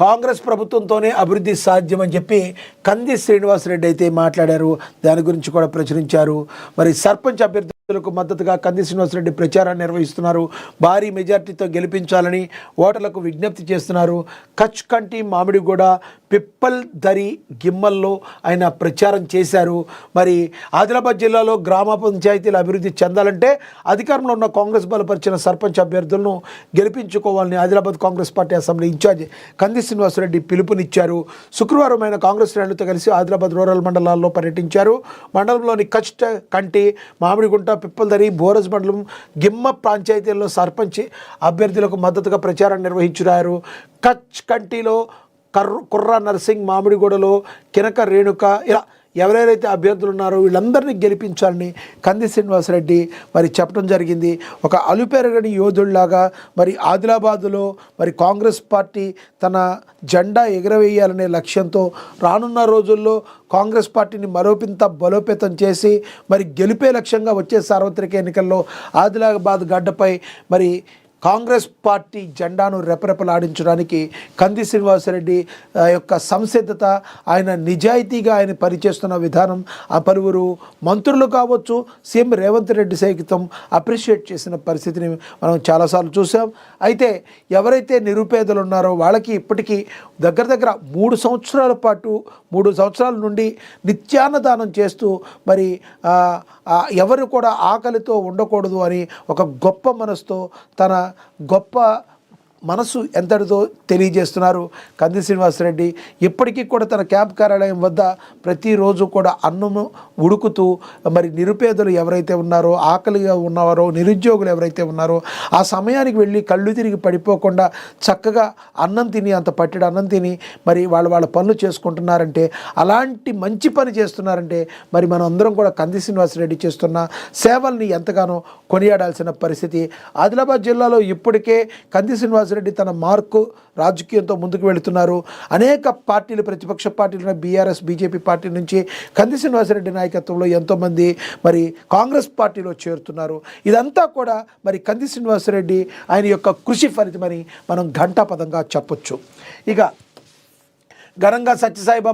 కాంగ్రెస్ ప్రభుత్వంతోనే అభివృద్ధి సాధ్యమని చెప్పి కంది శ్రీనివాసరెడ్డి అయితే మాట్లాడారు. దాని గురించి కూడా ప్రచురించారు. మరి సర్పంచ్ అభ్యర్థులకు మద్దతుగా కంది శ్రీనివాసరెడ్డి ప్రచారాన్ని నిర్వహిస్తున్నారు. భారీ మెజార్టీతో గెలిపించాలని ఓటర్లకు విజ్ఞప్తి చేస్తున్నారు. కచ్ కంటి మామిడిగూడ పిప్పల్ దరి గిమ్మల్లో ఆయన ప్రచారం చేశారు. మరి ఆదిలాబాద్ జిల్లాలో గ్రామ పంచాయతీల అభివృద్ధి చెందాలంటే అధికారంలో ఉన్న కాంగ్రెస్ బలపరిచిన సర్పంచ్ అభ్యర్థులను గెలిపించుకోవాలని Adilabad Congress party assembly incharge Kandi Srinivasa Reddy పిలుపునిచ్చారు. శుక్రవారం ఆయన కాంగ్రెస్ శ్రేణులతో కలిసి ఆదిలాబాద్ రూరల్ మండలాల్లో పర్యటించారు. మండలంలోని కచ్ కంటి మామిడిగుంట పిప్పల్దరి బోరజ్ మండలం గిమ్మ పంచాయతీల్లో సర్పంచ్ అభ్యర్థులకు మద్దతుగా ప్రచారం నిర్వహించారు. కచ్ కంటిలో కుర్ర నర్సింగ్, మామిడిగూడలో కినక రేణుక, ఇలా ఎవరెవరైతే అభ్యర్థులు ఉన్నారో వీళ్ళందరినీ గెలిపించాలని కంది శ్రీనివాసరెడ్డి మరి చెప్పడం జరిగింది. ఒక అలుపెరగని యోధుళ్లాగా మరి ఆదిలాబాదులో మరి కాంగ్రెస్ పార్టీ తన జెండా ఎగరవేయాలనే లక్ష్యంతో రానున్న రోజుల్లో కాంగ్రెస్ పార్టీని మరోపింత బలోపేతం చేసి మరి గెలిపే లక్ష్యంగా వచ్చే సార్వత్రిక ఎన్నికల్లో ఆదిలాబాద్ గడ్డపై మరి కాంగ్రెస్ పార్టీ జెండాను రెపరెపలాడించడానికి కంది శ్రీనివాసరెడ్డి యొక్క సంసిద్ధత, ఆయన నిజాయితీగా ఆయన పనిచేస్తున్న విధానం ఆ పలువురు మంత్రులు కావచ్చు, సీఎం రేవంత్ రెడ్డి సైతం అప్రిషియేట్ చేసిన పరిస్థితిని మనం చాలాసార్లు చూసాం. అయితే ఎవరైతే నిరుపేదలు ఉన్నారో వాళ్ళకి ఇప్పటికీ దగ్గర 3 సంవత్సరాల నుండి నిత్యాన్నదానం చేస్తూ మరి ఎవరు కూడా ఆకలితో ఉండకూడదు అని ఒక గొప్ప మనసుతో తన గొప్ప మనసు ఎంతటితో తెలియజేస్తున్నారు కంది శ్రీనివాసరెడ్డి. ఇప్పటికీ కూడా తన క్యాంప్ కార్యాలయం వద్ద ప్రతిరోజు కూడా అన్నము ఉడుకుతూ మరి నిరుపేదలు ఎవరైతే ఉన్నారో, ఆకలిగా ఉన్నారో, నిరుద్యోగులు ఎవరైతే ఉన్నారో ఆ సమయానికి వెళ్ళి కళ్ళు తిరిగి పడిపోకుండా చక్కగా అన్నం తిని, అంత పట్టెడు అన్నం తిని మరి వాళ్ళ పనులు చేసుకుంటున్నారంటే, అలాంటి మంచి పని చేస్తున్నారంటే మరి మనం అందరం కూడా కంది శ్రీనివాసరెడ్డి చేస్తున్న సేవల్ని ఎంతగానో కొనియాడాల్సిన పరిస్థితి. ఆదిలాబాద్ జిల్లాలో ఇప్పటికే కంది శ్రీనివాసరెడ్డి తన మార్కు రాజకీయంతో ముందుకు వెళుతున్నారు. అనేక పార్టీలు, ప్రతిపక్ష పార్టీలు, బీఆర్ఎస్, బీజేపీ పార్టీ నుంచి కంది శ్రీనివాసరెడ్డి నాయకత్వంలో ఎంతోమంది మరి కాంగ్రెస్ పార్టీలో చేరుతున్నారు. ఇదంతా కూడా మరి కంది శ్రీనివాసరెడ్డి ఆయన యొక్క కృషి ఫలితమని మనం ఘంటాపదంగా చెప్పొచ్చు. ఇక ఘనంగా సత్యసాయిబాబా